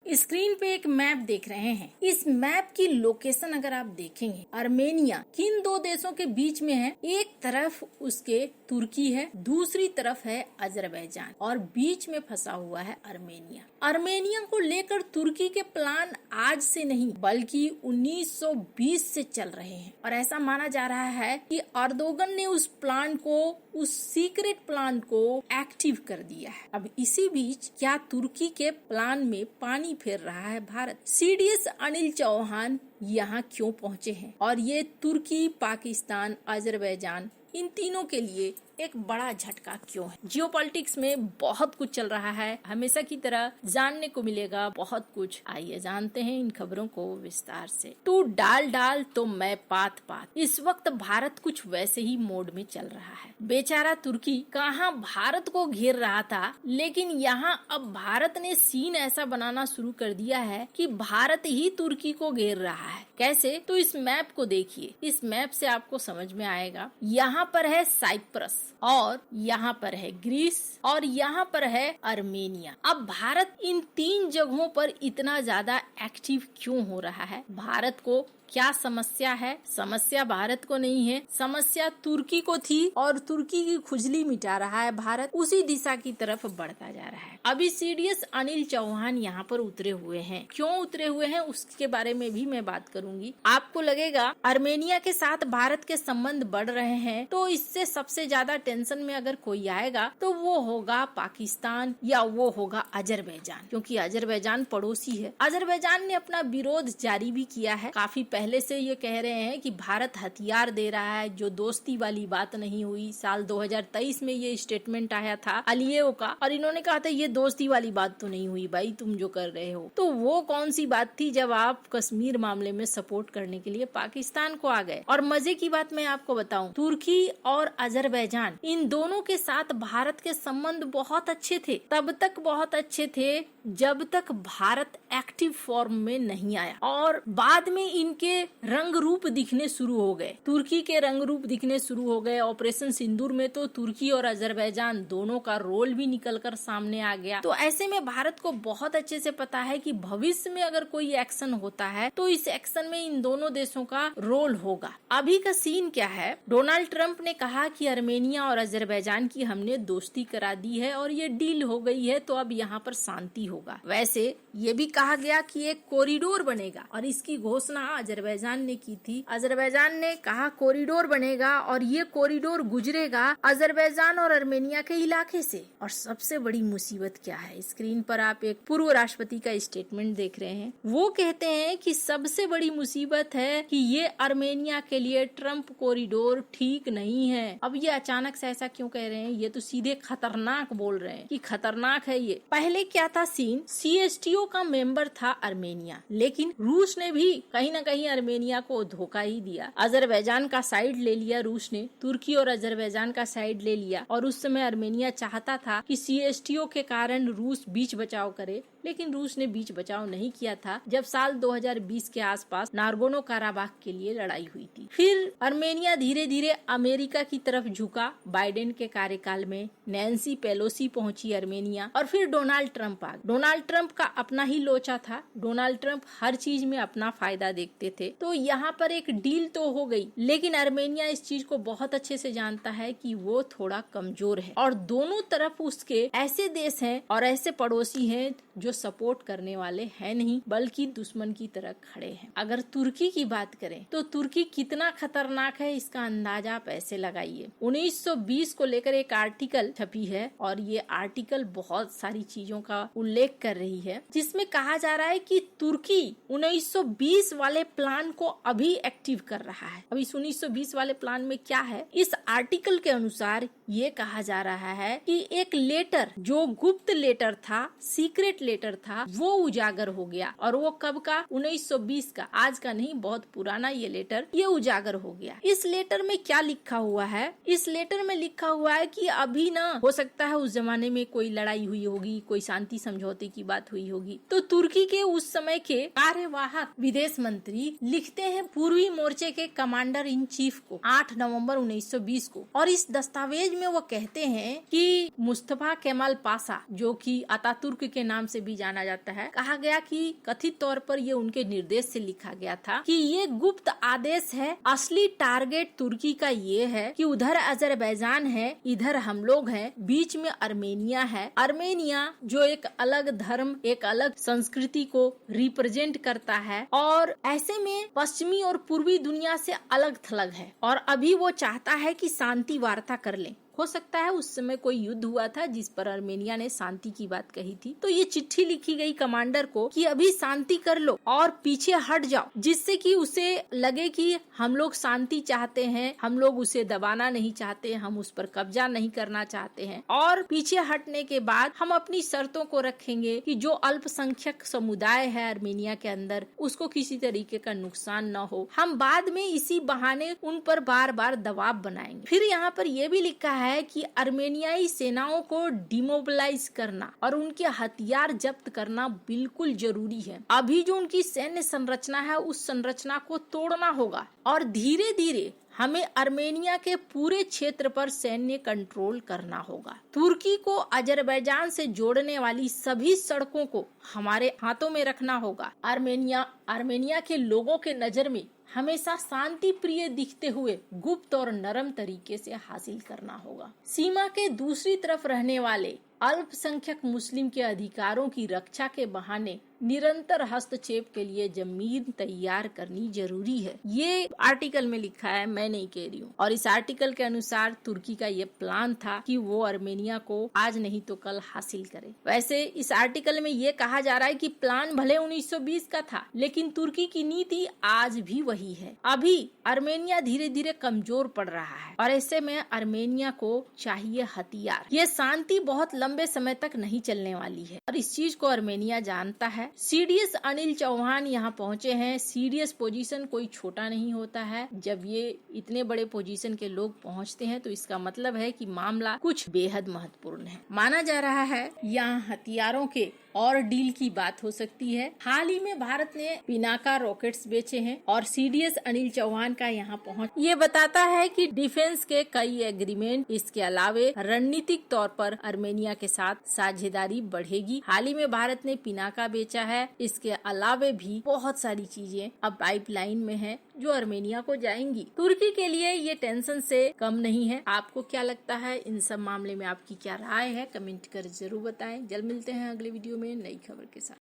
Screen पे एक map देख रहे हैं। इस मैप की लोकेशन अगर आप देखेंगे, अर्मेनिया किन दो देशों के बीच में है? एक तरफ उसके तुर्की है, दूसरी तरफ है अजरबैजान और बीच में फंसा हुआ है अर्मेनिया। अर्मेनिया को लेकर तुर्की के प्लान आज से नहीं बल्कि 1920 से चल रहे हैं और ऐसा माना जा रहा है कि अर्दोगन ने उस सीक्रेट प्लान को एक्टिव कर दिया है। अब इसी बीच क्या तुर्की के प्लान में पानी फेर रहा है भारत? सीडीएस अनिल चौहान यहाँ क्यों पहुँचे हैं और ये तुर्की, पाकिस्तान, अजरबैजान इन तीनों के लिए एक बड़ा झटका क्यों है? जियोपॉलिटिक्स में बहुत कुछ चल रहा है, हमेशा की तरह जानने को मिलेगा बहुत कुछ। आइए जानते हैं इन खबरों को विस्तार से। तू डाल डाल तो मैं पात पात। इस वक्त भारत कुछ वैसे ही मोड में चल रहा है। बेचारा तुर्की कहाँ भारत को घेर रहा था, लेकिन यहाँ अब भारत ने सीन ऐसा बनाना शुरू कर दिया है कि भारत ही तुर्की को घेर रहा है। कैसे? तो इस मैप को देखिए। इस मैप से आपको समझ में आएगा। यहाँ पर है साइप्रस और यहाँ पर है ग्रीस और यहाँ पर है अर्मेनिया। अब भारत इन तीन जगहों पर इतना ज्यादा एक्टिव क्यों हो रहा है? भारत को क्या समस्या है? समस्या भारत को नहीं है, समस्या तुर्की को थी और तुर्की की खुजली मिटा रहा है भारत, उसी दिशा की तरफ बढ़ता जा रहा है। अभी सीडीएस अनिल चौहान यहाँ पर उतरे हुए हैं। क्यों उतरे हुए हैं उसके बारे में भी मैं बात करूंगी। आपको लगेगा अर्मेनिया के साथ भारत के संबंध बढ़ रहे हैं, तो इससे सबसे ज्यादा टेंशन में अगर कोई आएगा तो वो होगा पाकिस्तान या वो होगा अजरबैजान, क्योंकि अजरबैजान पड़ोसी है। अजरबैजान ने अपना विरोध जारी भी किया है। काफी पहले से ये कह रहे हैं कि भारत हथियार दे रहा है, जो दोस्ती वाली बात नहीं हुई। साल 2023 में ये स्टेटमेंट आया था अलियेव का और इन्होंने कहा था ये दोस्ती वाली बात तो नहीं हुई भाई, तुम जो कर रहे हो। तो वो कौन सी बात थी जब आप कश्मीर मामले में सपोर्ट करने के लिए पाकिस्तान को आ गए? और मजे की बात मैं आपको बताऊं, तुर्की और अजरबैजान इन दोनों के साथ भारत के संबंध बहुत अच्छे थे। तब तक बहुत अच्छे थे जब तक भारत एक्टिव फॉर्म में नहीं आया और बाद में इनके रंग रूप दिखने शुरू हो गए। तुर्की के रंग रूप दिखने शुरू हो गए। ऑपरेशन सिंदूर में तो तुर्की और अजरबैजान दोनों का रोल भी निकलकर सामने आ गया। तो ऐसे में भारत को बहुत अच्छे से पता है कि भविष्य में अगर कोई एक्शन होता है तो इस एक्शन में इन दोनों देशों का रोल होगा। अभी का सीन क्या है? डोनाल्ड ट्रंप ने कहा कि अर्मेनिया और अजरबैजान की हमने दोस्ती करा दी है और ये डील हो गई है, तो अब यहाँ पर शांति होगा। वैसे ये भी कहा गया कि एक कॉरिडोर बनेगा और इसकी घोषणा अजरबैजान ने की थी। अजरबैजान ने कहा कॉरिडोर बनेगा और ये कॉरिडोर गुजरेगा अजरबैजान और अर्मेनिया के इलाके से। और सबसे बड़ी मुसीबत क्या है? स्क्रीन पर आप एक पूर्व राष्ट्रपति का स्टेटमेंट देख रहे हैं। वो कहते हैं कि सबसे बड़ी मुसीबत है कि ये अर्मेनिया के लिए ट्रंप कॉरिडोर ठीक नहीं है। अब ये अचानक से ऐसा क्यों कह रहे हैं? ये तो सीधे खतरनाक बोल रहे हैं कि खतरनाक है ये। पहले क्या था सीन? सीएसटीओ का मेंबर था अर्मेनिया, लेकिन रूस ने भी कहीं न कहीं अर्मेनिया को धोखा ही दिया। अजरबैजान का साइड ले लिया रूस ने, तुर्की और अजरबैजान का साइड ले लिया और उस समय अर्मेनिया चाहता था कि सीएसटीओ के कारण रूस बीच बचाव करे, लेकिन रूस ने बीच बचाव नहीं किया था जब साल 2020 के आसपास नागोर्नो काराबाख के लिए लड़ाई हुई थी। फिर अर्मेनिया धीरे धीरे अमेरिका की तरफ झुका। बाइडेन के कार्यकाल में नैन्सी पेलोसी पहुंची अर्मेनिया और फिर डोनाल्ड ट्रंप आ गए। डोनाल्ड ट्रंप का अपना ही लोचा था। डोनाल्ड ट्रंप हर चीज में अपना फायदा देखते थे। तो यहाँ पर एक डील तो हो गई, लेकिन अर्मेनिया इस चीज को बहुत अच्छे से जानता है कि वो थोड़ा कमजोर है और दोनों तरफ उसके ऐसे देश हैं और ऐसे पड़ोसी हैं जो सपोर्ट करने वाले हैं नहीं बल्कि दुश्मन की तरह खड़े हैं। अगर तुर्की की बात करें तो तुर्की कितना खतरनाक है इसका अंदाजा आप ऐसे लगाइए। 1920 को लेकर एक आर्टिकल छपी है और ये आर्टिकल बहुत सारी चीजों का उल्लेख कर रही है, जिसमें कहा जा रहा है कि तुर्की 1920 वाले प्लान को अभी एक्टिव कर रहा है। अब इस 1920 वाले प्लान में क्या है? इस आर्टिकल के अनुसार ये कहा जा रहा है कि एक लेटर जो गुप्त लेटर था, सीक्रेट लेटर था, वो उजागर हो गया। और वो कब का? 1920 का, आज का नहीं, बहुत पुराना ये लेटर, ये उजागर हो गया। इस लेटर में क्या लिखा हुआ है? इस लेटर में लिखा हुआ है कि अभी ना हो सकता है उस जमाने में कोई लड़ाई हुई होगी, कोई शांति समझौते की बात हुई होगी। तो तुर्की के उस समय के कार्यवाहक विदेश मंत्री लिखते हैं पूर्वी मोर्चे के कमांडर इन चीफ को 8 नवंबर 1920 को, और इस दस्तावेज में वो कहते हैं कि मुस्तफा केमाल पाशा, जो कि अतातुर्क के नाम से भी जाना जाता है, कहा गया कि कथित तौर पर ये उनके निर्देश से लिखा गया था कि ये गुप्त आदेश है, असली टारगेट तुर्की का ये है कि उधर अजरबैजान है, इधर हम लोग हैं, बीच में अर्मेनिया है। अर्मेनिया जो एक अलग धर्म, एक अलग संस्कृति को रिप्रेजेंट करता है और ऐसे में पश्चिमी और पूर्वी दुनिया से अलग थलग है और अभी वो चाहता है कि शांति वार्ता कर ले। हो सकता है उस समय कोई युद्ध हुआ था जिस पर अर्मेनिया ने शांति की बात कही थी, तो ये चिट्ठी लिखी गई कमांडर को कि अभी शांति कर लो और पीछे हट जाओ, जिससे कि उसे लगे कि हम लोग शांति चाहते हैं, हम लोग उसे दबाना नहीं चाहते, हम उस पर कब्जा नहीं करना चाहते हैं और पीछे हटने के बाद हम अपनी शर्तों को रखेंगे कि जो अल्पसंख्यक समुदाय है अर्मेनिया के अंदर उसको किसी तरीके का नुकसान न हो। हम बाद में इसी बहाने उन पर बार बार दबाव बनाएंगे। फिर यहाँ पर यह भी लिखा है कि अर्मेनियाई सेनाओं को डिमोबिलाइज करना और उनके हथियार जब्त करना बिल्कुल जरूरी है। अभी जो उनकी सैन्य संरचना है उस संरचना को तोड़ना होगा और धीरे धीरे हमें अर्मेनिया के पूरे क्षेत्र पर सैन्य कंट्रोल करना होगा। तुर्की को अजरबैजान से जोड़ने वाली सभी सड़कों को हमारे हाथों में रखना होगा। अर्मेनिया के लोगों के नजर में हमेशा शांति प्रिय दिखते हुए गुप्त और नरम तरीके से हासिल करना होगा। सीमा के दूसरी तरफ रहने वाले अल्पसंख्यक मुस्लिम के अधिकारों की रक्षा के बहाने निरंतर हस्तक्षेप के लिए जमीन तैयार करनी जरूरी है। ये आर्टिकल में लिखा है, मैं नहीं कह रही हूँ। और इस आर्टिकल के अनुसार तुर्की का ये प्लान था कि वो अर्मेनिया को आज नहीं तो कल हासिल करे। वैसे इस आर्टिकल में ये कहा जा रहा है कि प्लान भले 1920 का था, लेकिन तुर्की की नीति आज भी वही है। अभी अर्मेनिया धीरे धीरे कमजोर पड़ रहा है और ऐसे में अर्मेनिया को चाहिए हथियार। ये शांति बहुत लंबे समय तक नहीं चलने वाली है और इस चीज को अर्मेनिया जानता है। सीडीएस अनिल चौहान यहाँ पहुँचे हैं। सीडीएस पोजीशन कोई छोटा नहीं होता है। जब ये इतने बड़े पोजीशन के लोग पहुँचते हैं तो इसका मतलब है कि मामला कुछ बेहद महत्वपूर्ण है। माना जा रहा है यहाँ हथियारों के और डील की बात हो सकती है। हाल ही में भारत ने पिनाका रॉकेट्स बेचे हैं और सीडीएस अनिल चौहान का यहाँ पहुँच ये बताता है कि डिफेंस के कई एग्रीमेंट, इसके अलावे रणनीतिक तौर पर अर्मेनिया के साथ साझेदारी बढ़ेगी। हाल ही में भारत ने पिनाका बेचा है, इसके अलावे भी बहुत सारी चीजें अब पाइपलाइन में है जो अर्मेनिया को जाएंगी। तुर्की के लिए ये टेंशन से कम नहीं है। आपको क्या लगता है इन सब मामले में, आपकी क्या राय है, कमेंट कर जरूर बताएं। जल्द मिलते हैं अगले वीडियो में नई खबर के साथ।